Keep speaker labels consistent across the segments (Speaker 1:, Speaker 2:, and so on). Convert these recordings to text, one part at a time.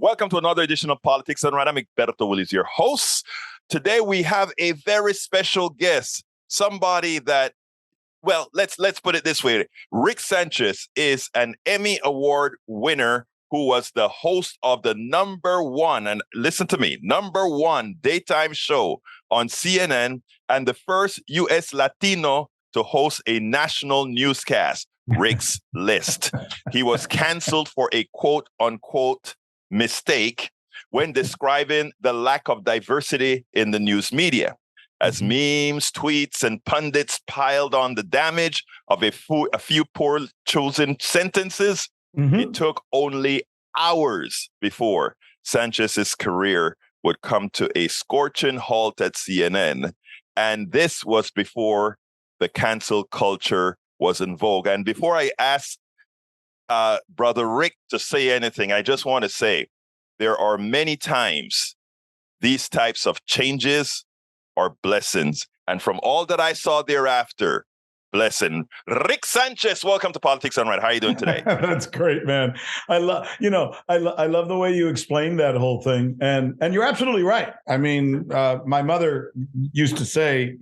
Speaker 1: Welcome to another edition of Politics Done Right. I'm Egberto Willies, your host. Today we have a very special guest, somebody that, well, let's put it this way. Rick Sanchez is an Emmy Award winner who was the host of the number one, and listen to me, number one daytime show on CNN and the first U.S. Latino to host a national newscast, Rick's List. He was canceled for a quote unquote mistake when describing the lack of diversity in the news media. As memes, tweets, and pundits piled on the damage of a few poor chosen sentences, it took only hours before Sanchez's career would come to a scorching halt at CNN. And this was before the cancel culture was in vogue. And before I ask Brother Rick to say anything, I just want to say there are many times these types of changes are blessings. And from all that I saw thereafter, blessing. Rick Sanchez, welcome to Politics Done Right. How are you doing today?
Speaker 2: That's great, man. I love the way you explained that whole thing. And you're absolutely right. I mean, my mother used to say,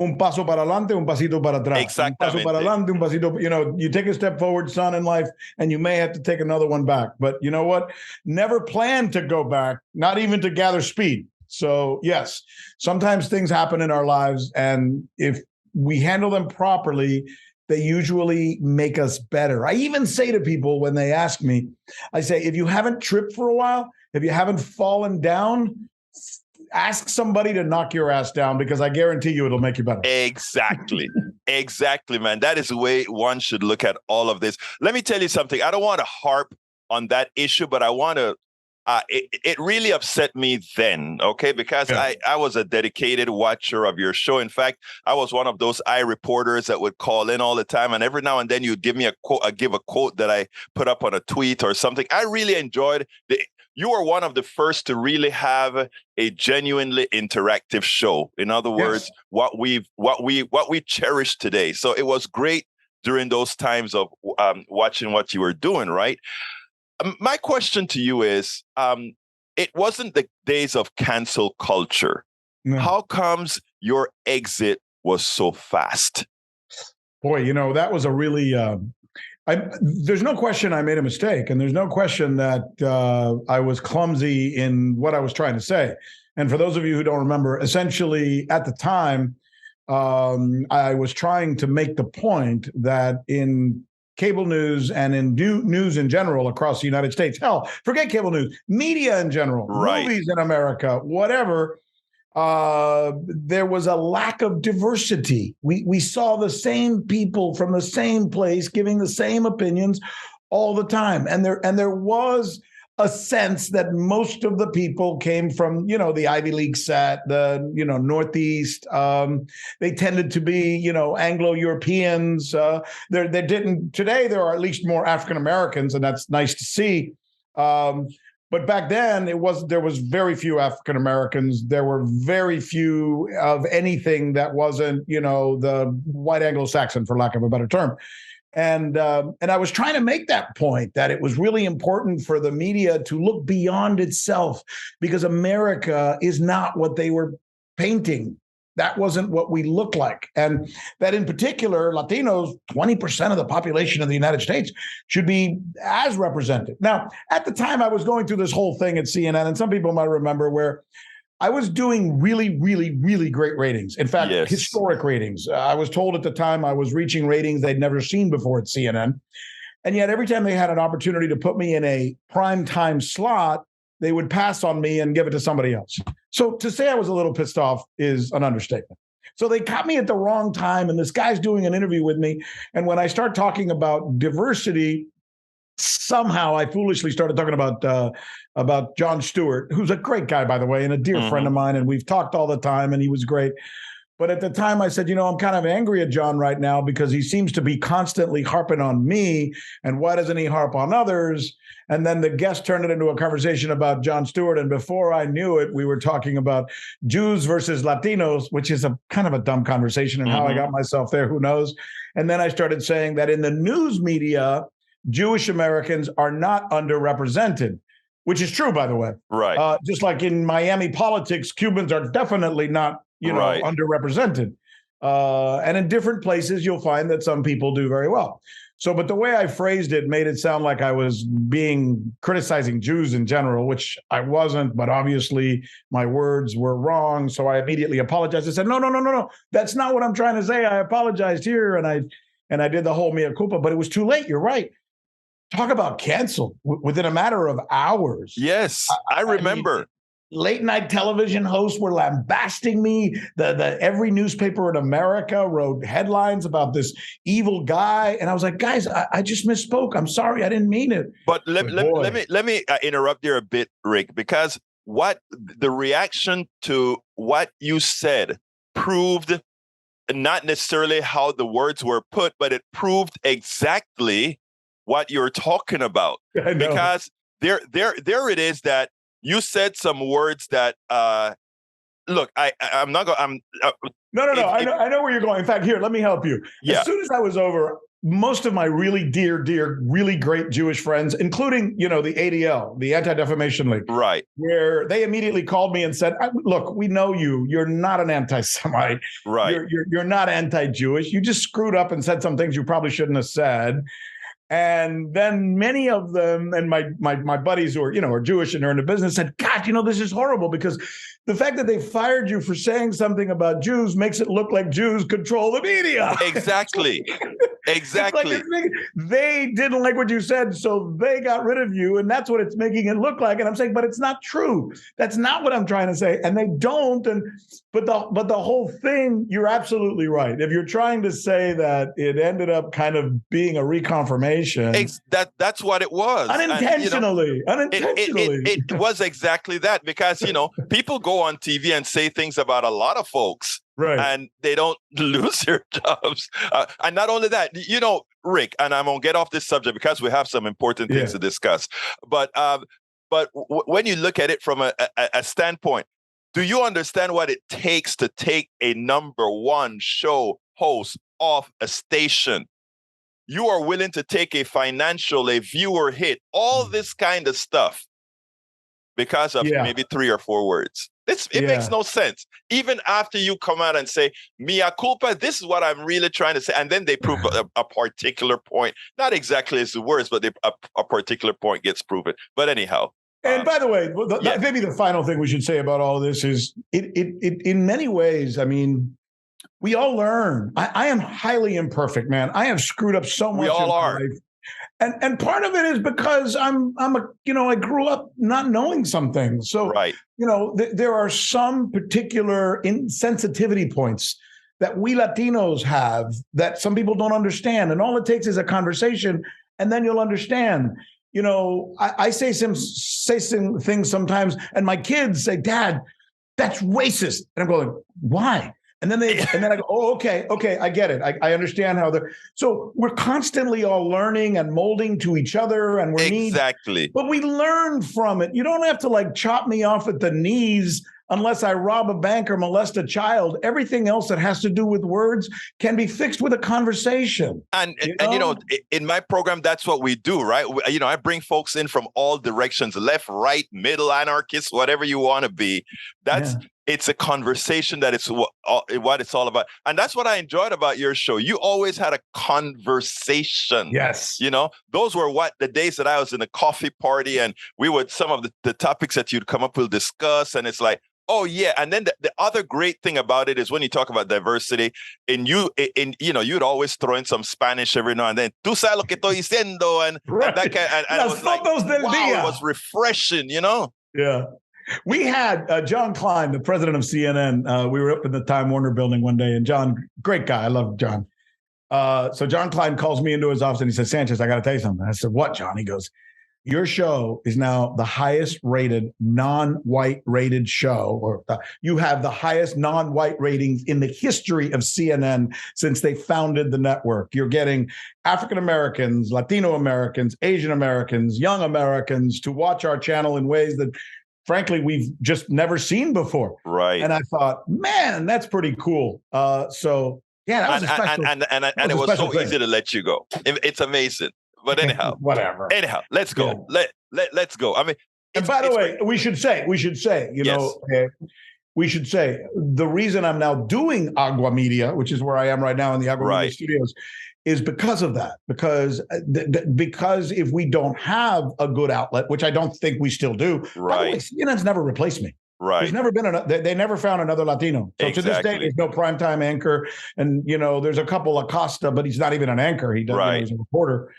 Speaker 2: un paso para adelante, un pasito para atrás.
Speaker 1: Exactamente.
Speaker 2: Un paso para adelante, un pasito, you take a step forward, son, in life, and you may have to take another one back. But you know what? Never plan to go back, not even to gather speed. So yes, sometimes things happen in our lives, and if we handle them properly, they usually make us better. I even say to people when they ask me, I say, if you haven't tripped for a while, if you haven't fallen down, ask somebody to knock your ass down, because I guarantee you it'll make you better.
Speaker 1: Exactly. Exactly, man. That is the way one should look at all of this. Let me tell you something. I don't want to harp on that issue, but I want to it really upset me then, okay? Because I was a dedicated watcher of your show. In fact, I was one of those reporters that would call in all the time, and every now and then you'd give me a quote, give a quote that I put up on a tweet or something. I really enjoyed you were one of the first to really have a genuinely interactive show. In other words, what we cherish today. So it was great during those times of watching what you were doing, right? My question to you is, it wasn't the days of cancel culture. No. How comes your exit was so fast?
Speaker 2: Boy, that was a really, there's no question I made a mistake, and there's no question that I was clumsy in what I was trying to say. And for those of you who don't remember, essentially at the time, I was trying to make the point that in cable news and in news in general across the United States. Hell, forget cable news, media in general, movies in America, whatever. There was a lack of diversity. We saw the same people from the same place giving the same opinions all the time, and there was a sense that most of the people came from, the Ivy League set, the, Northeast. They tended to be, Anglo-Europeans. Today there are at least more African-Americans, and that's nice to see. But back then there was very few African-Americans. There were very few of anything that wasn't, the white Anglo-Saxon, for lack of a better term. And I was trying to make that point, that it was really important for the media to look beyond itself, because America is not what they were painting. That wasn't what we look like. And that in particular, Latinos, 20% of the population of the United States, should be as represented. Now, at the time I was going through this whole thing at CNN, and some people might remember, where I was doing really, really, really great ratings. In fact, historic ratings. I was told at the time I was reaching ratings they'd never seen before at CNN. And yet every time they had an opportunity to put me in a prime time slot, they would pass on me and give it to somebody else. So to say I was a little pissed off is an understatement. So they caught me at the wrong time, and this guy's doing an interview with me. And when I start talking about diversity, somehow I foolishly started talking about Jon Stewart, who's a great guy, by the way, and a dear friend of mine, and we've talked all the time, and he was great. But at the time I said, I'm kind of angry at Jon right now, because he seems to be constantly harping on me, and why doesn't he harp on others? And then the guest turned it into a conversation about Jon Stewart, and before I knew it, we were talking about Jews versus Latinos, which is a kind of a dumb conversation, and how I got myself there, who knows? And then I started saying that in the news media, Jewish Americans are not underrepresented. which is true, by the way.
Speaker 1: Right.
Speaker 2: Just like in Miami politics, Cubans are definitely not,
Speaker 1: Right.
Speaker 2: underrepresented. And in different places, you'll find that some people do very well. So, but the way I phrased it made it sound like I was criticizing Jews in general, which I wasn't, but obviously my words were wrong. So I immediately apologized. I said, no. That's not what I'm trying to say. I apologized here. And I did the whole mea culpa, but it was too late. You're right. Talk about canceled within a matter of hours.
Speaker 1: Yes, I remember.
Speaker 2: I mean, late night television hosts were lambasting me. The every newspaper in America wrote headlines about this evil guy, and I was like, guys, I just misspoke. I'm sorry, I didn't mean it.
Speaker 1: But let me interrupt there a bit, Rick, because what the reaction to what you said proved not necessarily how the words were put, but it proved exactly what you're talking about.
Speaker 2: I know.
Speaker 1: Because there it is that you said some words that look, I'm not going.
Speaker 2: No. I know where you're going. In fact, here, let me help you.
Speaker 1: Yeah.
Speaker 2: As soon as I was over, most of my really dear, really great Jewish friends, including, the ADL, the Anti-Defamation League,
Speaker 1: right,
Speaker 2: where they immediately called me and said, look, we know you. You're not an anti-Semite.
Speaker 1: Right.
Speaker 2: You're not anti-Jewish. You just screwed up and said some things you probably shouldn't have said. And then many of them, and my buddies who are Jewish and are in the business, said, God, this is horrible, because the fact that they fired you for saying something about Jews makes it look like Jews control the media.
Speaker 1: Exactly. Exactly.
Speaker 2: Like they didn't like what you said, so they got rid of you, and that's what it's making it look like. And I'm saying, but it's not true. That's not what I'm trying to say. And they don't. But the whole thing, you're absolutely right. If you're trying to say that it ended up kind of being a reconfirmation,
Speaker 1: that's what it was.
Speaker 2: Unintentionally.
Speaker 1: It was exactly that, because people go on TV and say things about a lot of folks.
Speaker 2: Right.
Speaker 1: And they don't lose their jobs. And not only that, Rick, and I'm going to get off this subject because we have some important things to discuss. But when you look at it from a standpoint, do you understand what it takes to take a number one show host off a station? You are willing to take a viewer hit, all this kind of stuff because of maybe 3 or 4 words. It makes no sense. Even after you come out and say, mea culpa, this is what I'm really trying to say. And then they prove a particular point. Not exactly as the words, but a particular point gets proven. But anyhow.
Speaker 2: And by the way, maybe the final thing we should say about all this is it in many ways, I mean, we all learn. I am highly imperfect, man. I have screwed up so much.
Speaker 1: We all are.
Speaker 2: Life. And part of it is because I grew up not knowing some things. So,
Speaker 1: right.
Speaker 2: There are some particular insensitivity points that we Latinos have that some people don't understand. And all it takes is a conversation, and then you'll understand. I say some things sometimes, and my kids say, Dad, that's racist. And I'm going, why? And then I go, oh, okay, I get it. I understand how so we're constantly all learning and molding to each other, and we're
Speaker 1: exactly.
Speaker 2: But we learn from it. You don't have to chop me off at the knees unless I rob a bank or molest a child. Everything else that has to do with words can be fixed with a conversation. And in my program, that's what we do, right? I bring folks in from all directions, left, right, middle, anarchists, whatever you want to be. It's a conversation that it's what it's all about. And that's what I enjoyed about your show. You always had a conversation. Yes.
Speaker 1: Those were the days that I was in a coffee party, and we would, some of the topics that you'd come up, we'll discuss. And it's like, oh yeah. And then the other great thing about it is when you talk about diversity, you'd always throw in some Spanish every now and then. Tú sabes lo que estoy diciendo, and that kind, and it was like, wow, it was refreshing,
Speaker 2: Yeah. We had John Klein, the president of CNN. We were up in the Time Warner building one day, and John, great guy. I love John. So John Klein calls me into his office and he says, Sanchez, I got to tell you something. I said, what, John? He goes, your show is now the highest rated non-white rated show, you have the highest non-white ratings in the history of CNN since they founded the network. You're getting African Americans, Latino Americans, Asian Americans, young Americans to watch our channel in ways that, frankly, we've just never seen before.
Speaker 1: Right.
Speaker 2: And I thought, man, that's pretty cool. That was a special,
Speaker 1: and it was so easy to let you go. It's amazing. But anyhow,
Speaker 2: whatever.
Speaker 1: Anyhow, let's go.
Speaker 2: Yeah.
Speaker 1: Let's go. I mean,
Speaker 2: And by the way, we should say, you know, we should say the reason I'm now doing Agua Media, which is where I am right now in the Agua Media studios, is because of that. Because if we don't have a good outlet, which I don't think we still do, by the way, CNN's never replaced me.
Speaker 1: Right.
Speaker 2: There's never been they never found another Latino. So to this day, there's no primetime anchor. And, you know, there's a couple Acosta, but he's not even an anchor. He does, you know, he's a reporter.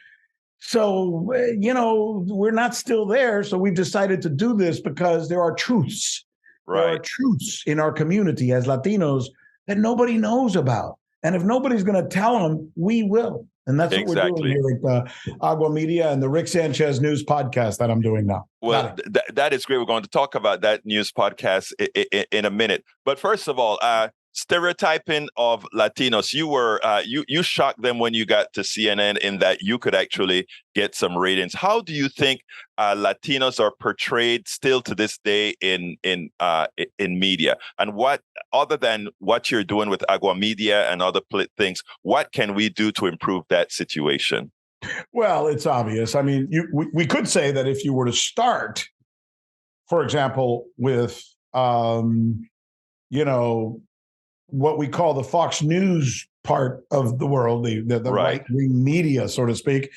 Speaker 2: So, you know, we're not still there. So we've decided to do this because there are truths. There are truths in our community as Latinos that nobody knows about. And if nobody's going to tell them, we will. And that's what we're doing here at Agua Media and the Rick Sanchez News podcast that I'm doing now.
Speaker 1: Well, that is great. We're going to talk about that news podcast in a minute. But first of all, stereotyping of Latinos. You were you shocked them when you got to CNN in that you could actually get some ratings. How do you think Latinos are portrayed still to this day in media? And what, other than what you're doing with Agua Media and other things, what can we do to improve that situation?
Speaker 2: Well, it's obvious. I mean, we could say that if you were to start, for example, with you know, what we call the Fox News part of the world, the right-wing media, so to speak.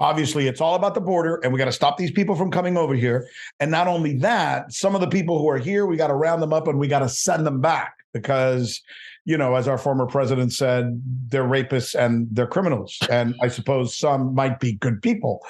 Speaker 2: Obviously, it's all about the border, and we got to stop these people from coming over here. And not only that, some of the people who are here, we got to round them up and we got to send them back because, you know, as our former president said, they're rapists and they're criminals. And I suppose some might be good people.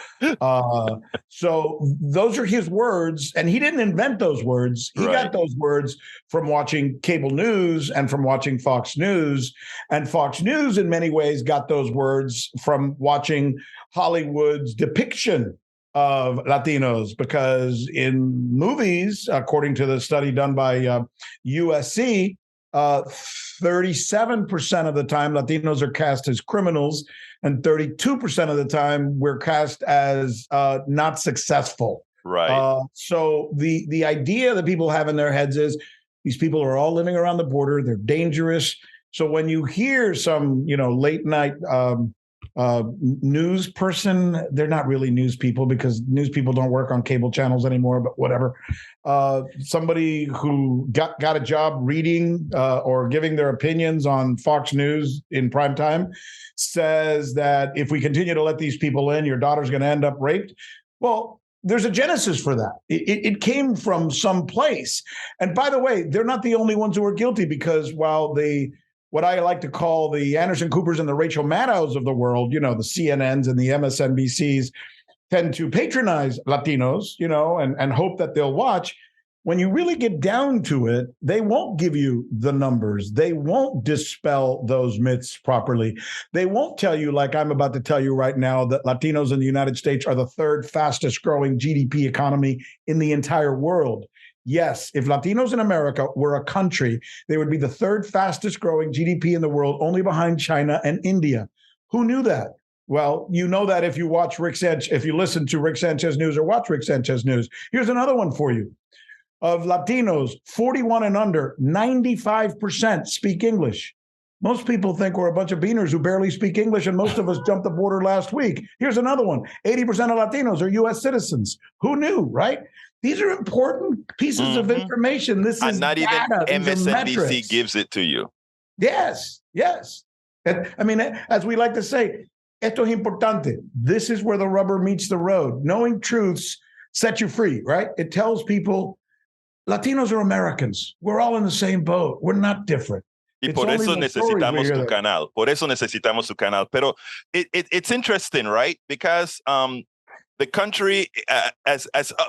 Speaker 2: So those are his words. And he didn't invent those words. He got those words from watching cable news and from watching Fox News. And Fox News, in many ways, got those words from watching Hollywood's depiction of Latinos, because in movies, according to the study done by USC, 37% of the time Latinos are cast as criminals, and 32% of the time we're cast as not successful. Right. So the idea that people have in their heads is these people are all living around the border. They're dangerous. So when you hear some, you know, late night news person, they're not really news people because news people don't work on cable channels anymore, but whatever. Somebody who got a job reading or giving their opinions on Fox News in prime time says that if we continue to let these people in, your daughter's going to end up raped. Well, there's a genesis for that. It came from some place. And by the way, they're not the only ones who are guilty, because while what I like to call the Anderson Coopers and the Rachel Maddows of the world, you know, the CNNs and the MSNBCs tend to patronize Latinos, you know, and hope that they'll watch. When you really get down to it, they won't give you the numbers. They won't dispel those myths properly. They won't tell you, like I'm about to tell you right now, that Latinos in the United States are the third fastest growing GDP economy in the entire world. Yes, if Latinos in America were a country, they would be the third fastest growing GDP in the world, only behind China and India. Who knew that? Well, you know that if you watch if you listen to Rick Sanchez News or watch Rick Sanchez News. Here's another one for you. Of Latinos, 41 and under, 95% speak English. Most people think we're a bunch of beaners who barely speak English, and most of us jumped the border last week. Here's another one. 80% of Latinos are U.S. citizens. Who knew, right? These are important pieces of information. This is
Speaker 1: not
Speaker 2: data.
Speaker 1: Even MSNBC gives it to you.
Speaker 2: Yes, yes. I mean, as we like to say, esto es importante. This is where the rubber meets the road. Knowing truths sets you free, right? It tells people Latinos are Americans. We're all in the same boat. We're not different.
Speaker 1: Y por eso necesitamos tu canal. Por eso necesitamos tu canal. Pero it's interesting, right? Because the country,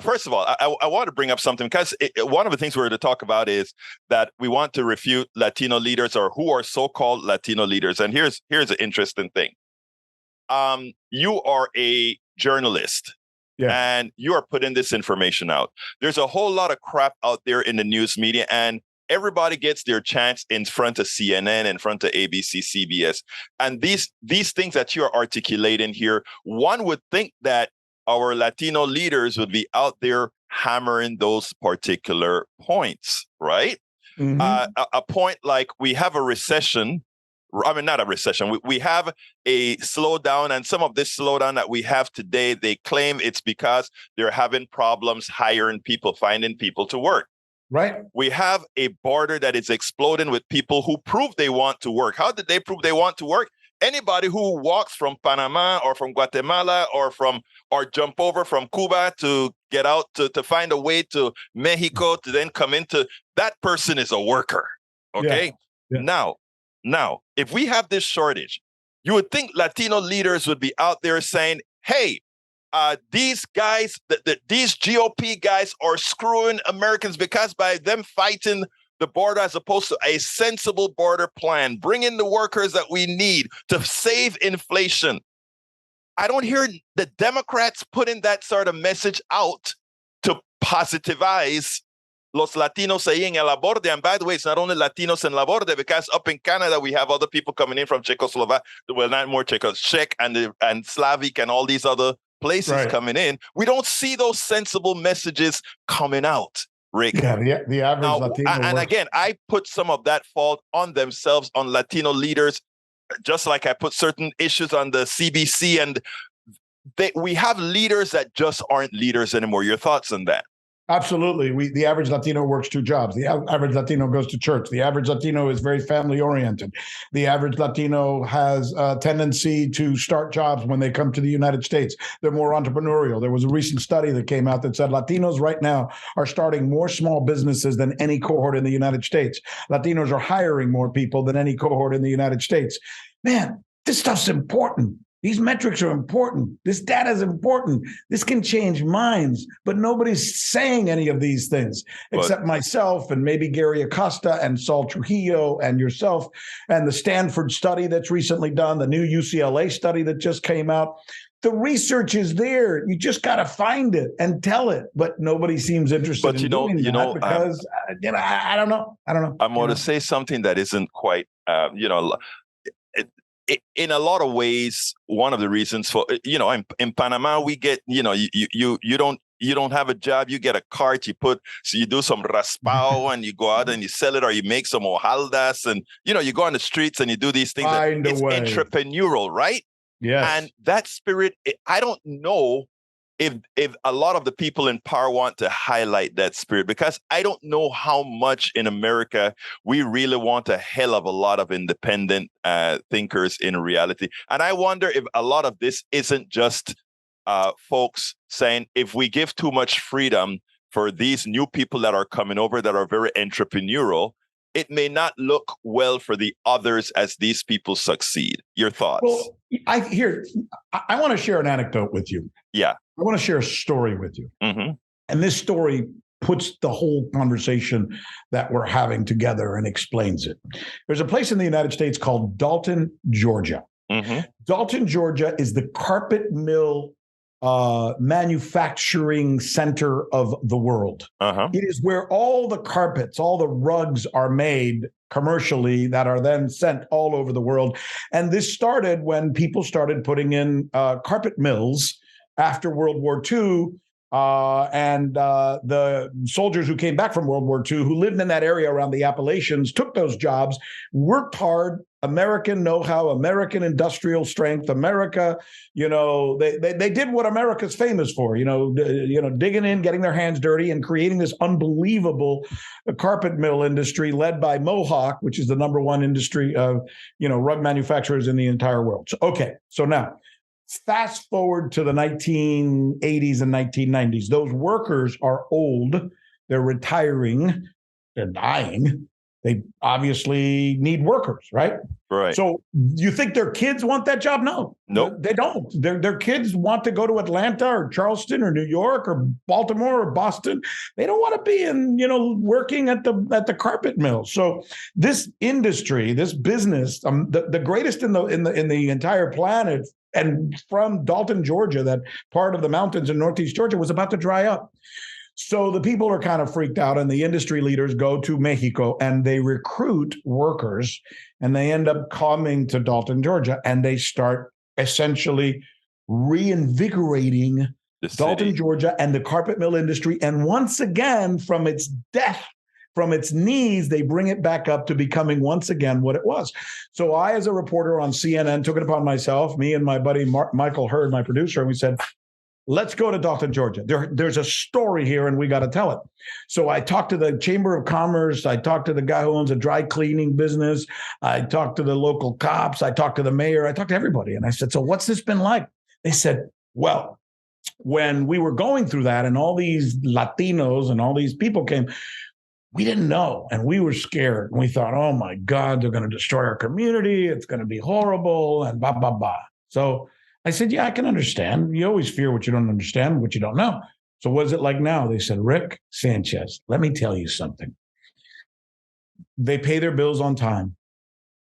Speaker 1: first of all, I want to bring up something, because one of the things we're to talk about is that we want to refute Latino leaders, or who are so-called Latino leaders. And here's an interesting thing. You are a journalist. Yeah. And you are putting this information out. There's a whole lot of crap out there in the news media, and everybody gets their chance in front of CNN, in front of ABC, CBS. And these things that you're articulating here, one would think that our Latino leaders would be out there hammering those particular points, right? Mm-hmm. A point like we have a recession, I mean, not a recession. We have a slowdown, and some of this slowdown that we have today, they claim it's because they're having problems hiring people, finding people to work.
Speaker 2: Right.
Speaker 1: We have a border that is exploding with people who prove they want to work. How did they prove they want to work? Anybody who walks from Panama or from Guatemala or jump over from Cuba to get out to find a way to Mexico to then come into, that person is a worker. Okay.
Speaker 2: Yeah.
Speaker 1: Now, if we have this shortage, you would think Latino leaders would be out there saying, hey, these guys, these GOP guys are screwing Americans because by them fighting the border as opposed to a sensible border plan, bring in the workers that we need to save inflation. I don't hear the Democrats putting that sort of message out to positivize los Latinos ahí en el borde. And by the way, it's not only Latinos in la borde, because up in Canada, we have other people coming in from Czechoslovakia, well, not more Czech and Slavic and all these other places coming in. We don't see those sensible messages coming out, Rick.
Speaker 2: Yeah, the average
Speaker 1: now,
Speaker 2: Latino.
Speaker 1: And again, I put some of that fault on themselves, on Latino leaders, just like I put certain issues on the CBC. And we have leaders that just aren't leaders anymore. Your thoughts on that?
Speaker 2: Absolutely. The average Latino works 2 jobs. The average Latino goes to church. The average Latino is very family oriented. The average Latino has a tendency to start jobs when they come to the United States. They're more entrepreneurial. There was a recent study that came out that said Latinos right now are starting more small businesses than any cohort in the United States. Latinos are hiring more people than any cohort in the United States. Man, this stuff's important. These metrics are important. This data is important. This can change minds, but nobody's saying any of these things except myself and maybe Gary Acosta and Saul Trujillo and yourself and the Stanford study that's recently done, the new UCLA study that just came out. The research is there. You just got to find it and tell it, but nobody seems interested in doing that because I don't know.
Speaker 1: I'm going to say something that isn't quite, in a lot of ways, one of the reasons for, in Panama, we get, you don't have a job, you get a cart, you do some raspao and you go out and you sell it, or you make some hojaldas and, you go on the streets and you do these things. It's entrepreneurial, right?
Speaker 2: Yes.
Speaker 1: And that spirit, I don't know if a lot of the people in power want to highlight that spirit, because I don't know how much in America we really want a hell of a lot of independent thinkers in reality. And I wonder if a lot of this isn't just folks saying, if we give too much freedom for these new people that are coming over that are very entrepreneurial, it may not look well for the others as these people succeed. Your thoughts?
Speaker 2: Well, I want to share an anecdote with you.
Speaker 1: Yeah.
Speaker 2: I want to share a story with you.
Speaker 1: Mm-hmm.
Speaker 2: And this story puts the whole conversation that we're having together and explains it. There's a place in the United States called Dalton, Georgia.
Speaker 1: Mm-hmm.
Speaker 2: Dalton, Georgia is the carpet mill manufacturing center of the world.
Speaker 1: Uh-huh.
Speaker 2: It is where all the carpets, all the rugs are made commercially that are then sent all over the world. And this started when people started putting in carpet mills after World War II. And the soldiers who came back from World War II, who lived in that area around the Appalachians, took those jobs, worked hard, American know-how, American industrial strength, America, they did what America's famous for, digging in, getting their hands dirty and creating this unbelievable carpet mill industry led by Mohawk, which is the number one industry of, rug manufacturers in the entire world. So now, fast forward to the 1980s and 1990s. Those workers are old. They're retiring. They're dying. They obviously need workers, right?
Speaker 1: Right.
Speaker 2: So you think their kids want that job? No.
Speaker 1: Nope.
Speaker 2: They don't. Their kids want to go to Atlanta or Charleston or New York or Baltimore or Boston. They don't want to be in, working at the carpet mill. So this industry, this business, the greatest in the entire planet, and from Dalton, Georgia, that part of the mountains in Northeast Georgia, was about to dry up. So the people are kind of freaked out, and the industry leaders go to Mexico and they recruit workers, and they end up coming to Dalton, Georgia, and they start essentially reinvigorating Dalton, Georgia, and the carpet mill industry. And once again, from its death from its knees, they bring it back up to becoming once again what it was. So I, as a reporter on CNN, took it upon myself, me and my buddy Michael Hurd, my producer, and we said, let's go to Dalton, Georgia. There's a story here and we got to tell it. So I talked to the Chamber of Commerce. I talked to the guy who owns a dry cleaning business. I talked to the local cops. I talked to the mayor. I talked to everybody. And I said, so what's this been like? They said, well, when we were going through that and all these Latinos and all these people came, we didn't know. And we were scared. And we thought, oh my God, they're going to destroy our community. It's going to be horrible and blah, blah, blah. So I said, yeah, I can understand. You always fear what you don't understand, what you don't know. So what is it like now? They said, Rick Sanchez, let me tell you something. They pay their bills on time.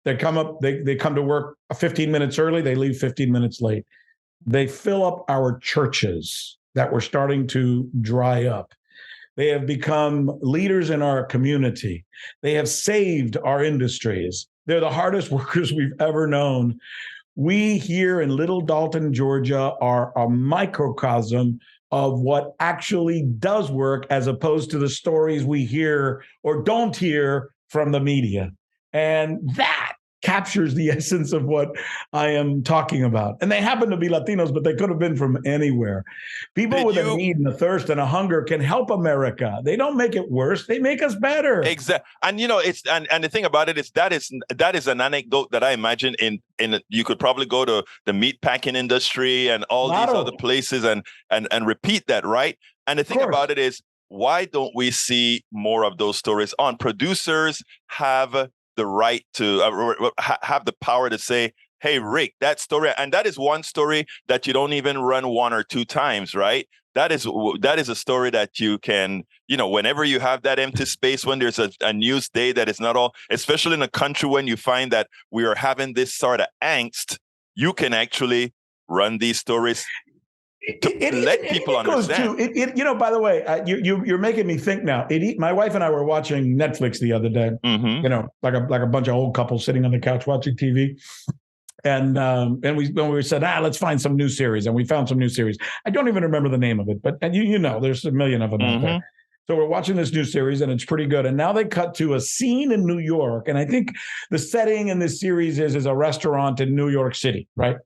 Speaker 2: They come to work 15 minutes early. They leave 15 minutes late. They fill up our churches that were starting to dry up. They have become leaders in our community. They have saved our industries. They're the hardest workers we've ever known. We here in Little Dalton, Georgia, are a microcosm of what actually does work as opposed to the stories we hear or don't hear from the media. And that captures the essence of what I am talking about. And they happen to be Latinos, but they could have been from anywhere. People with a need and a thirst and a hunger can help America. They don't make it worse. They make us better.
Speaker 1: Exactly. And it's and the thing about it is that is an anecdote that I imagine in you could probably go to the meat packing industry and all these other places and repeat that, right? And the thing about it is, why don't we see more of those stories on? Producers have the right to have the power to say, hey, Rick, that story, and that is one story that you don't even run one or two times, right? That is a story that you can, whenever you have that empty space, when there's a news day that is not all, especially in a country when you find that we are having this sort of angst, you can actually run these stories to let people understand.
Speaker 2: By the way, you're making me think now. My wife and I were watching Netflix the other day. Mm-hmm. Like a bunch of old couples sitting on the couch watching TV. And we said, let's find some new series, and we found some new series. I don't even remember the name of it, but there's a million of them out there. So we're watching this new series, and it's pretty good. And now they cut to a scene in New York, and I think the setting in this series is a restaurant in New York City, right?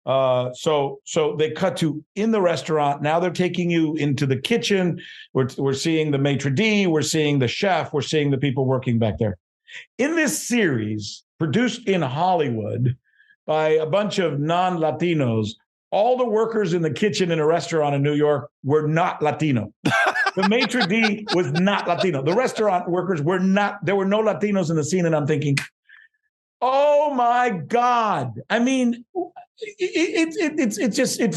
Speaker 2: So they cut to in the restaurant. Now they're taking you into the kitchen. We're seeing the maitre d', we're seeing the chef, we're seeing the people working back there. In this series, produced in Hollywood by a bunch of non-Latinos, all the workers in the kitchen in a restaurant in New York were not Latino. The maitre d' was not Latino. The restaurant workers were not. There were no Latinos in the scene, and I'm thinking, oh my God! I mean, it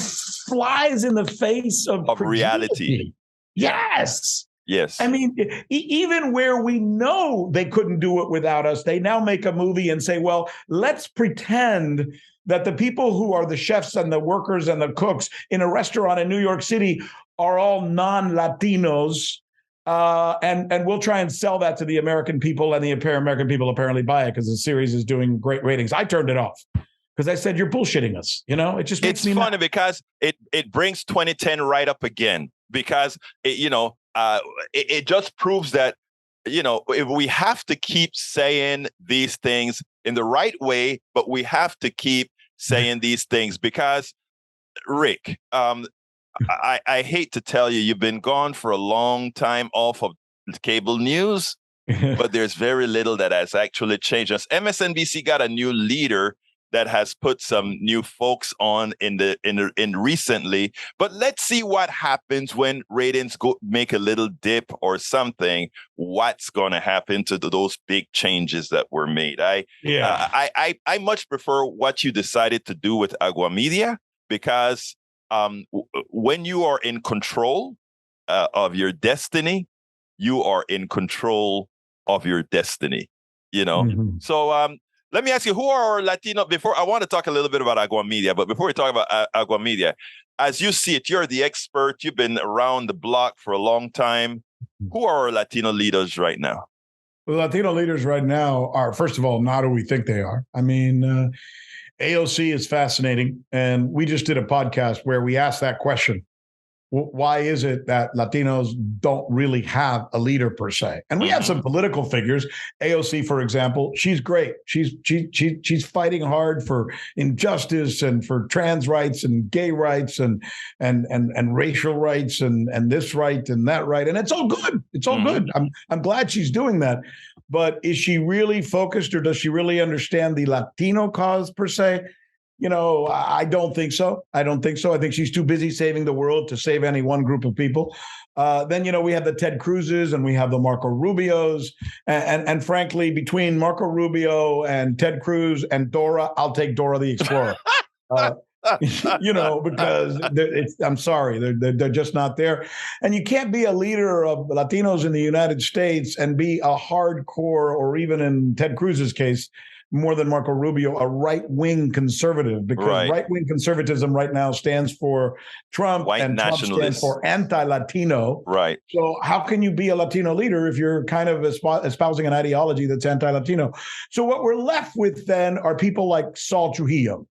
Speaker 2: flies in the face of
Speaker 1: reality.
Speaker 2: Yes.
Speaker 1: Yes.
Speaker 2: I mean, even where we know they couldn't do it without us, they now make a movie and say, well, let's pretend that the people who are the chefs and the workers and the cooks in a restaurant in New York City are all non-Latinos. And we'll try and sell that to the American people, and the American people apparently buy it because the series is doing great ratings. I turned it off because I said, you're bullshitting us. It just makes me
Speaker 1: funny because it brings 2010 right up again, because it just proves that, if we have to keep saying these things in the right way, but we have to keep saying these things because, Rick, I hate to tell you, you've been gone for a long time off of cable news, but there's very little that has actually changed. As MSNBC got a new leader that has put some new folks on in recently, but let's see what happens when ratings make a little dip or something. What's going to happen to those big changes that were made? I much prefer what you decided to do with Agua Media, because when you are in control of your destiny, you are in control of your destiny. Mm-hmm. So let me ask you, who are our Latino? Before I want to talk a little bit about Agua Media, but before we talk about Agua Media, as you see it, you're the expert. You've been around the block for a long time. Who are our Latino leaders right now?
Speaker 2: The Latino leaders right now are, first of all, not who we think they are. I mean, AOC is fascinating. And we just did a podcast where we asked that question. why is it that Latinos don't really have a leader per se? And we have some political figures. AOC, for example, she's great. She's fighting hard for injustice and for trans rights and gay rights and racial rights and this right and that right. And it's all good. It's all good. I'm glad she's doing that. But is she really focused, or does she really understand the Latino cause per se? I don't think so. I think she's too busy saving the world to save any one group of people. Then, we have the Ted Cruzes and we have the Marco Rubios. And frankly, between Marco Rubio and Ted Cruz and Dora, I'll take Dora the Explorer. Because I'm sorry, they're just not there. And you can't be a leader of Latinos in the United States and be a hardcore, or even in Ted Cruz's case, more than Marco Rubio, a right-wing conservative, because right-wing conservatism right now stands for Trump, and Trump stands for anti-Latino.
Speaker 1: Right.
Speaker 2: So how can you be a Latino leader if you're kind of espousing an ideology that's anti-Latino? So what we're left with then are people like Saul Trujillo,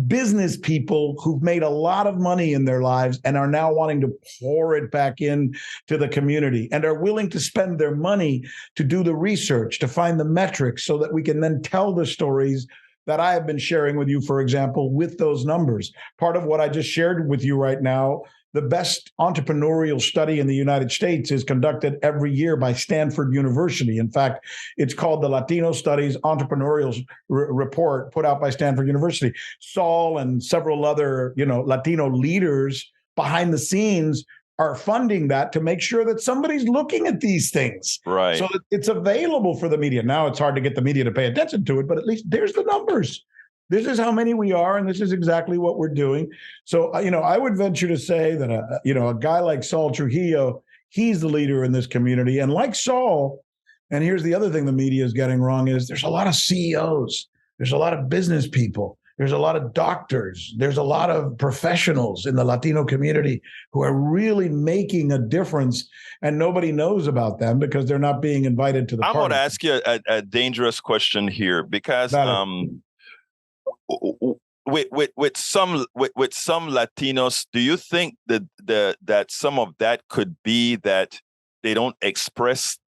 Speaker 2: business people who've made a lot of money in their lives and are now wanting to pour it back in to the community and are willing to spend their money to do the research, to find the metrics so that we can then tell the stories that I have been sharing with you, for example, with those numbers. Part of what I just shared with you right now, the best entrepreneurial study in the United States is conducted every year by Stanford University. In fact, it's called the Latino Studies Entrepreneurial Report, put out by Stanford University. Saul and several other, Latino leaders behind the scenes are funding that to make sure that somebody's looking at these things.
Speaker 1: Right.
Speaker 2: So it's available for the media. Now it's hard to get the media to pay attention to it, but at least there's the numbers. This is how many we are, and this is exactly what we're doing. So, I would venture to say that, a guy like Saul Trujillo, he's the leader in this community. And like Saul, and here's the other thing the media is getting wrong, is there's a lot of CEOs. There's a lot of business people. There's a lot of doctors. There's a lot of professionals in the Latino community who are really making a difference, and nobody knows about them because they're not being invited to the party.
Speaker 1: I'm going to ask you a dangerous question here, because with some Latinos, do you think that some of that could be that they don't express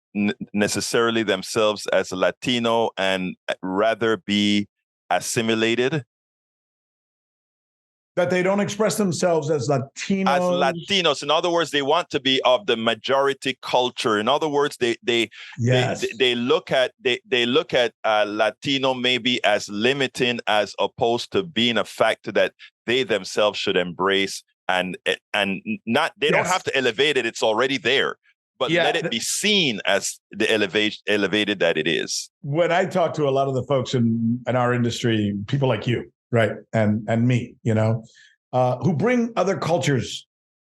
Speaker 1: necessarily themselves as a Latino and rather be assimilated?
Speaker 2: That they don't express themselves as Latinos?
Speaker 1: As Latinos. In other words, they want to be of the majority culture. In other words, they look at Latino maybe as limiting, as opposed to being a factor that they themselves should embrace, and not, they don't have to elevate it. It's already there. But let it be seen as the elevated that it is.
Speaker 2: When I talk to a lot of the folks in our industry, people like you, right, and me, who bring other cultures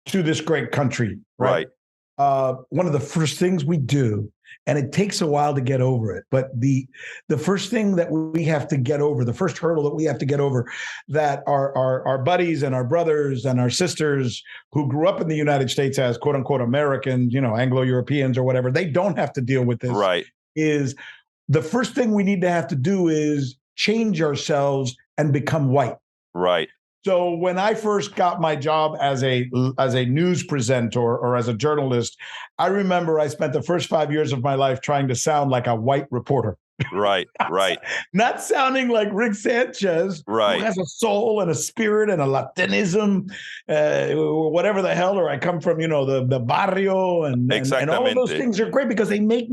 Speaker 2: to this great country, right? One of the first things we do, and it takes a while to get over it, but the first thing that we have to get over, the first hurdle that we have to get over, that our buddies and our brothers and our sisters who grew up in the United States as quote unquote Americans, Anglo-Europeans or whatever, they don't have to deal with this.
Speaker 1: Right.
Speaker 2: Is the first thing we need to have to do is change ourselves and become white.
Speaker 1: Right.
Speaker 2: So when I first got my job as a news presenter or as a journalist, I remember I spent the first 5 years of my life trying to sound like a white reporter.
Speaker 1: Right.
Speaker 2: Not sounding like Rick Sanchez, who has a soul and a spirit and a Latinism, whatever the hell, or I come from, the barrio, and all of those things are great because they make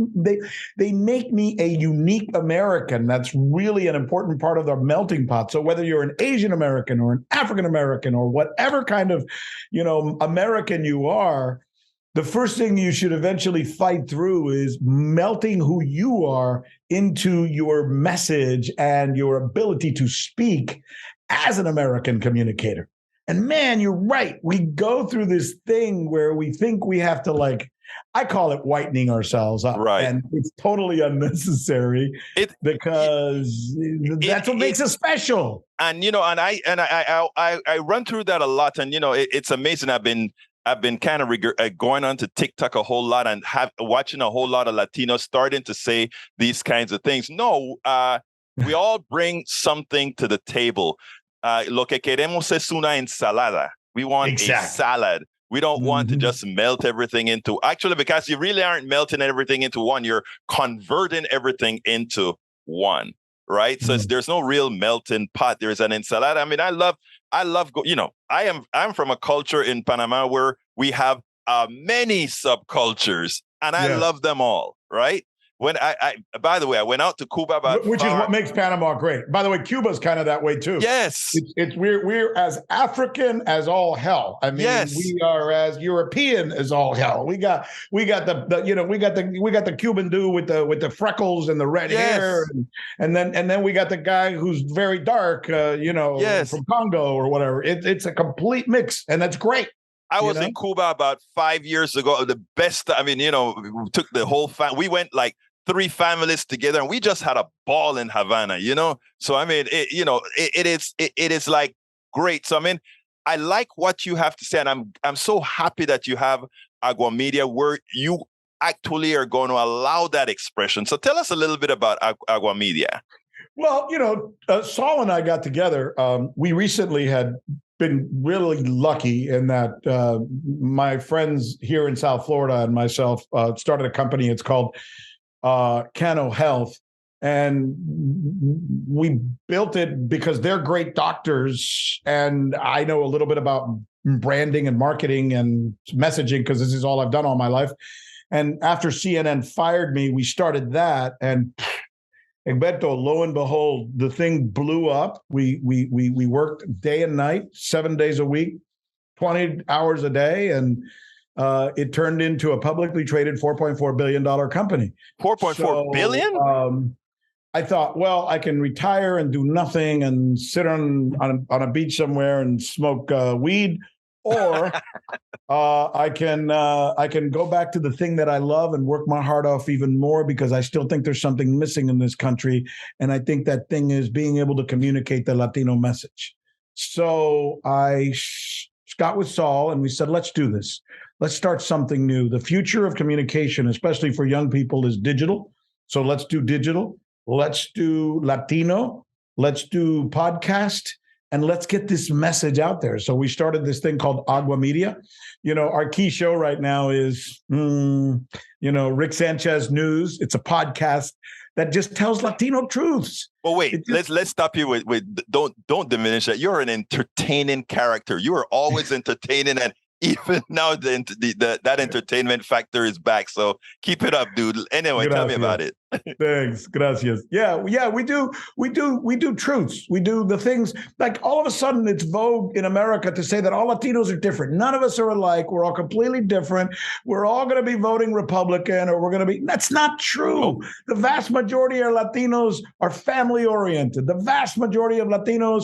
Speaker 2: me a unique American. That's really an important part of the melting pot. So whether you're an Asian American or an African American or whatever kind of, American you are, the first thing you should eventually fight through is melting who you are into your message and your ability to speak as an American communicator. And man, you're right. We go through this thing where we think we have to, I call it whitening ourselves up.
Speaker 1: Right.
Speaker 2: And it's totally unnecessary because that's what makes us special.
Speaker 1: And, I run through that a lot. And, it's amazing. I've been kind of going on to TikTok a whole lot and watching a whole lot of Latinos starting to say these kinds of things. No, we all bring something to the table. Lo que queremos es una ensalada. We want a
Speaker 2: Exactly.
Speaker 1: salad. We don't want to just melt everything into, actually, because you really aren't melting everything into one. You're converting everything into one, right? So there's no real melting pot. There's an ensalada. I mean, I love, I'm from a culture in Panama where we have many subcultures, and I love them all, right? When by the way, I went out to Cuba
Speaker 2: which is what makes Panama great. By the way, Cuba's kind of that way too.
Speaker 1: Yes,
Speaker 2: we're as African as all hell. I mean, we are as European as all hell. We got the Cuban dude with the freckles and the red hair, and then we got the guy who's very dark, from Congo or whatever. It's a complete mix, and that's great.
Speaker 1: I was in Cuba about 5 years ago. The best, I mean, we took the whole family. We went like 3 families together, and we just had a ball in Havana, So, I mean, it is like great. So, I mean, I like what you have to say, and I'm so happy that you have Agua Media, where you actually are going to allow that expression. So tell us a little bit about Agua Media.
Speaker 2: Well, Saul and I got together. We recently had been really lucky in that my friends here in South Florida and myself started a company. It's called Cano Health. And we built it because they're great doctors. And I know a little bit about branding and marketing and messaging because this is all I've done all my life. And after CNN fired me, we started that. And Egberto, lo and behold, the thing blew up. We worked day and night, 7 days a week, 20 hours a day, and it turned into a publicly traded $4.4 billion company.
Speaker 1: $4.4 billion?
Speaker 2: I thought, well, I can retire and do nothing and sit on a beach somewhere and smoke weed, or I can go back to the thing that I love and work my heart off even more, because I still think there's something missing in this country. And I think that thing is being able to communicate the Latino message. So I got with Saul and we said, let's do this. Let's start something new. The future of communication, especially for young people, is digital. So let's do digital. Let's do Latino. Let's do podcast. And let's get this message out there. So we started this thing called Agua Media. Our key show right now is, Rick Sanchez News. It's a podcast that just tells Latino truths.
Speaker 1: Well, wait, let's stop you with don't diminish that. You're an entertaining character. You are always entertaining, and even now that entertainment factor is back. So keep it up, dude. Anyway, Tell me about it.
Speaker 2: Thanks. Gracias. Yeah, we do truths. We do the things, like all of a sudden it's vogue in America to say that all Latinos are different. None of us are alike. We're all completely different. We're all going to be voting Republican, or that's not true. Oh. The vast majority of Latinos are family oriented. The vast majority of Latinos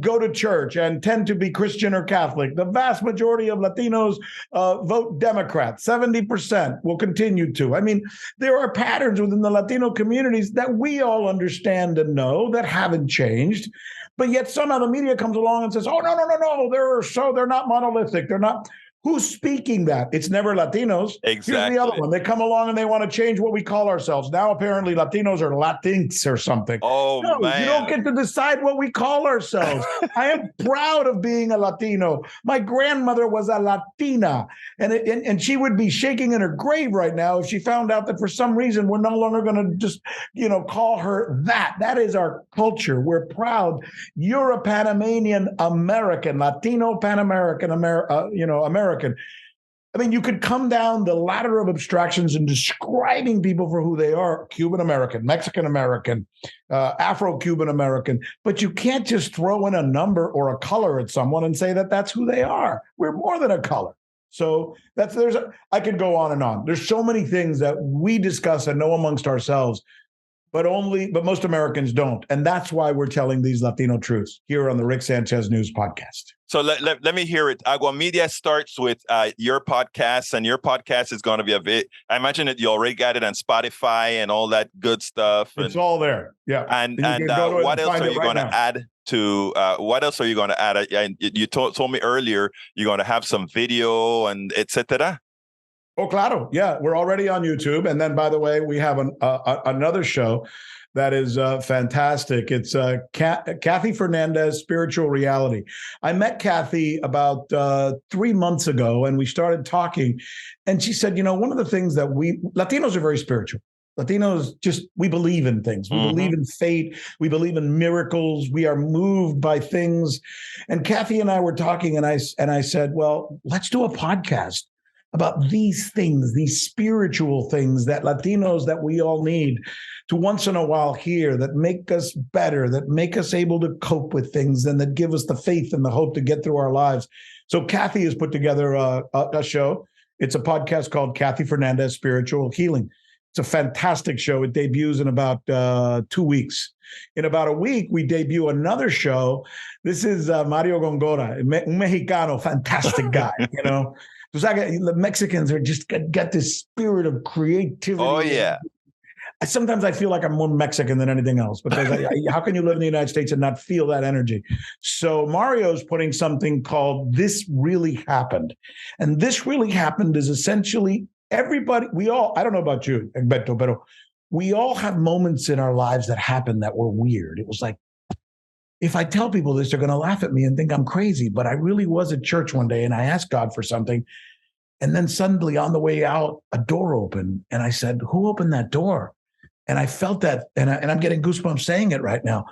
Speaker 2: go to church and tend to be Christian or Catholic. The vast majority of Latinos vote Democrat. 70% will continue to. I mean, there are patterns within the Latino communities that we all understand and know that haven't changed. But yet somehow the media comes along and says, oh, no, they're not monolithic. They're not. Who's speaking that? It's never Latinos.
Speaker 1: Exactly.
Speaker 2: Here's the other one. They come along and they want to change what we call ourselves. Now, apparently, Latinos are Latinx or something.
Speaker 1: Oh, no, man.
Speaker 2: You don't get to decide what we call ourselves. I am proud of being a Latino. My grandmother was a Latina, and she would be shaking in her grave right now if she found out that for some reason we're no longer going to just, call her that. That is our culture. We're proud. You're a Panamanian American, Latino Pan-American, American. I mean, you could come down the ladder of abstractions in describing people for who they are: Cuban American, Mexican American, Afro-Cuban American. But you can't just throw in a number or a color at someone and say that that's who they are. We're more than a color. So I could go on and on. There's so many things that we discuss and know amongst ourselves, but most Americans don't. And that's why we're telling these Latino truths here on the Rick Sanchez News podcast.
Speaker 1: So let me hear it. Agua Media starts with your podcast, and your podcast is going to be I imagine that you already got it on Spotify and all that good stuff.
Speaker 2: It's all there. Yeah.
Speaker 1: And what else are you going to add to? What else are you going to add? You told me earlier you're going to have some video and etc.
Speaker 2: Oh, claro. Yeah, we're already on YouTube. And then, by the way, we have another show that is fantastic. It's Kathy Fernandez, Spiritual Reality. I met Kathy about 3 months ago, and we started talking. And she said, one of the things that Latinos are very spiritual. Latinos we believe in things. We believe in fate. We believe in miracles. We are moved by things. And Kathy and I were talking, and I said, well, let's do a podcast about these things, these spiritual things that Latinos, that we all need to once in a while hear, that make us better, that make us able to cope with things, and that give us the faith and the hope to get through our lives. So Kathy has put together a show. It's a podcast called Kathy Fernandez Spiritual Healing. It's a fantastic show. It debuts in about 2 weeks. In about a week, we debut another show. This is Mario Gongora, un Mexicano, fantastic guy, The Mexicans are just got this spirit of creativity.
Speaker 1: Oh, yeah.
Speaker 2: Sometimes I feel like I'm more Mexican than anything else, because how can you live in the United States and not feel that energy? So Mario's putting something called This Really Happened. And This Really Happened is essentially everybody, I don't know about you, Egberto, but we all have moments in our lives that happen that were weird. It was like, if I tell people this, they're going to laugh at me and think I'm crazy. But I really was at church one day and I asked God for something. And then suddenly on the way out, a door opened. And I said, who opened that door? And I felt that, and I'm getting goosebumps saying it right now.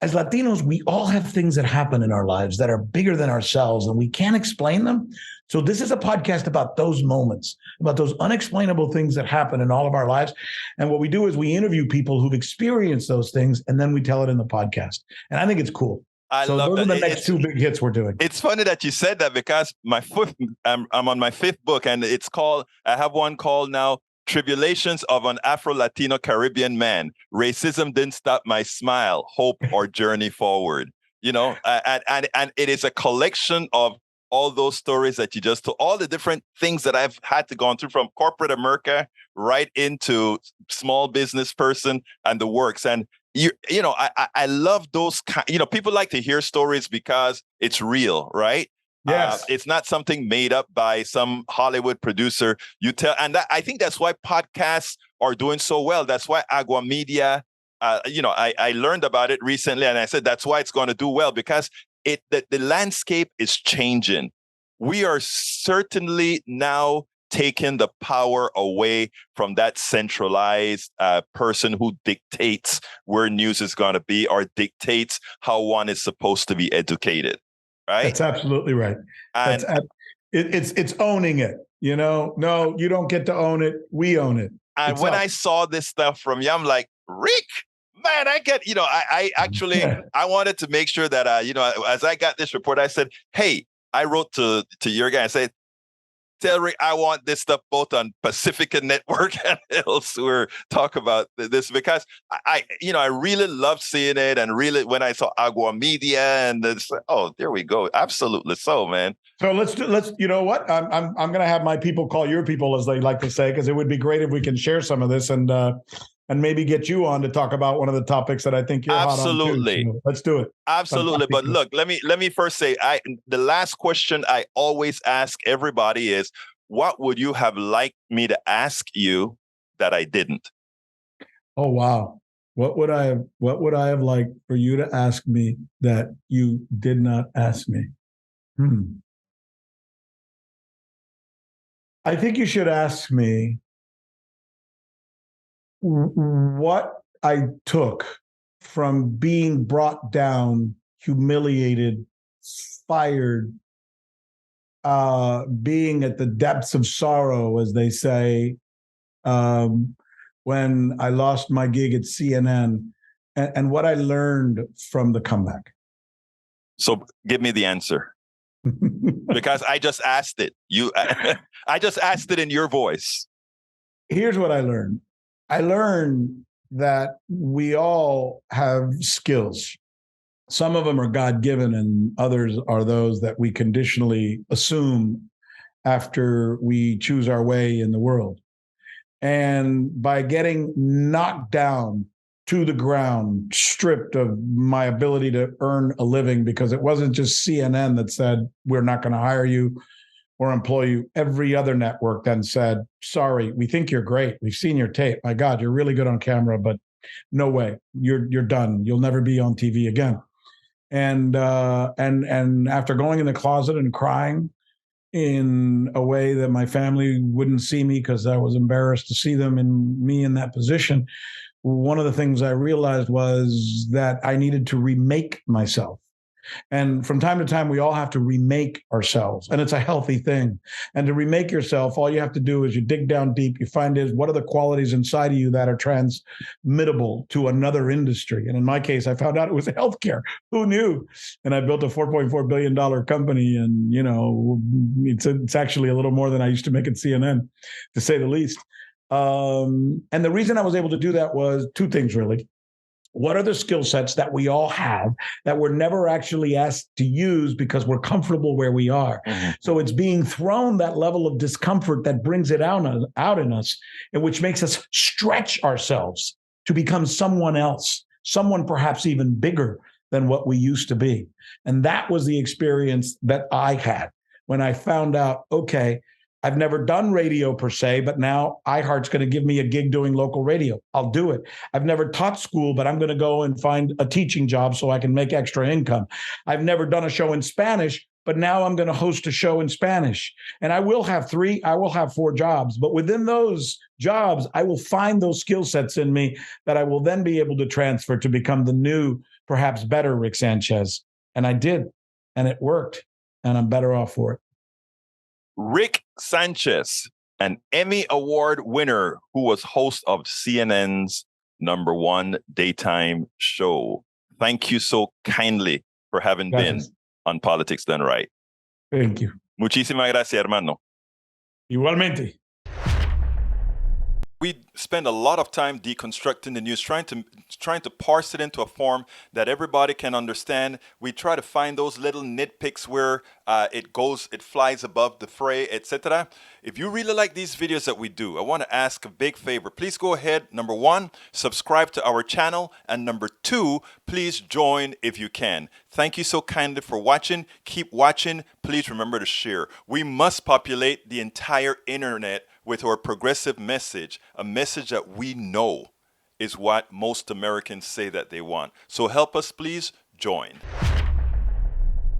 Speaker 2: As Latinos, we all have things that happen in our lives that are bigger than ourselves, and we can't explain them. So this is a podcast about those moments, about those unexplainable things that happen in all of our lives. And what we do is we interview people who've experienced those things, and then we tell it in the podcast. And I think it's cool. So those are the next two big hits we're doing.
Speaker 1: It's funny that you said that, because I'm on my 5th book, and I have one called now, Tribulations of an Afro-Latino Caribbean Man. Racism Didn't Stop My Smile, Hope, or Journey Forward. And it is a collection of all those stories that you just told, all the different things that I've had to go through, from corporate America right into small business person and the works. And I love those people like to hear stories because it's real, right?
Speaker 2: Yes.
Speaker 1: It's not something made up by some Hollywood producer. I think that's why podcasts are doing so well. That's why Agua Media, I learned about it recently, and I said that's why it's going to do well, because the landscape is changing. We are certainly now taking the power away from that centralized person who dictates where news is going to be, or dictates how one is supposed to be educated. Right?
Speaker 2: That's absolutely right. And it's owning it. No, you don't get to own it. We own it.
Speaker 1: And when I saw this stuff from you, I'm like, Rick, man, I get, I actually, I wanted to make sure that, as I got this report, I said, hey, I wrote to your guy and said, tell Rick, I want this stuff both on Pacifica Network and elsewhere. Talk about this, because I really loved seeing it, and really when I saw Agua Media and this, there we go, absolutely so, man.
Speaker 2: So let's you know what, I'm gonna have my people call your people, as they like to say, because it would be great if we can share some of this and maybe get you on to talk about one of the topics that I think you're
Speaker 1: absolutely
Speaker 2: hot on too. So let's do it.
Speaker 1: Absolutely. But look, let me first say, the last question I always ask everybody is, what would you have liked me to ask you that I didn't?
Speaker 2: Oh, wow. What would I have liked for you to ask me that you did not ask me? I think you should ask me what I took from being brought down, humiliated, fired, being at the depths of sorrow, as they say, when I lost my gig at CNN, and what I learned from the comeback.
Speaker 1: So give me the answer. Because I just asked it. I just asked it in your voice.
Speaker 2: Here's what I learned. I learned that we all have skills. Some of them are God-given, and others are those that we conditionally assume after we choose our way in the world. And by getting knocked down to the ground, stripped of my ability to earn a living, because it wasn't just CNN that said, we're not going to hire you, or employ you. Every other network then said, sorry, we think you're great. We've seen your tape. My God, you're really good on camera, but no way. You're done. You'll never be on TV again. And after going in the closet and crying in a way that my family wouldn't see me because I was embarrassed to see them and me in that position, one of the things I realized was that I needed to remake myself. And from time to time, we all have to remake ourselves, and it's a healthy thing. And to remake yourself, all you have to do is you dig down deep. You find is what are the qualities inside of you that are transmittable to another industry. And in my case, I found out it was healthcare. Who knew? And I built a $4.4 billion company, and it's actually a little more than I used to make at CNN, to say the least. And the reason I was able to do that was two things, really. What are the skill sets that we all have that we're never actually asked to use because we're comfortable where we are? Mm-hmm. So it's being thrown that level of discomfort that brings it out in us, and which makes us stretch ourselves to become someone else, someone perhaps even bigger than what we used to be. And that was the experience that I had when I found out, okay, I've never done radio per se, but now iHeart's going to give me a gig doing local radio. I'll do it. I've never taught school, but I'm going to go and find a teaching job so I can make extra income. I've never done a show in Spanish, but now I'm going to host a show in Spanish. And I will have 4 jobs, but within those jobs, I will find those skill sets in me that I will then be able to transfer to become the new, perhaps better Rick Sanchez. And I did, and it worked, and I'm better off for it.
Speaker 1: Rick Sanchez, an Emmy Award winner who was host of CNN's #1 daytime show. Thank you so kindly for having been on Politics Done Right.
Speaker 2: Thank you.
Speaker 1: Muchísimas gracias, hermano.
Speaker 2: Igualmente.
Speaker 1: We spend a lot of time deconstructing the news, trying to parse it into a form that everybody can understand. We try to find those little nitpicks where it flies above the fray, etc. If you really like these videos that we do, I want to ask a big favor. Please go ahead. Number 1, subscribe to our channel. And number 2, please join if you can. Thank you so kindly for watching. Keep watching. Please remember to share. We must populate the entire internet with our progressive message, a message that we know is what most Americans say that they want. So help us, please join.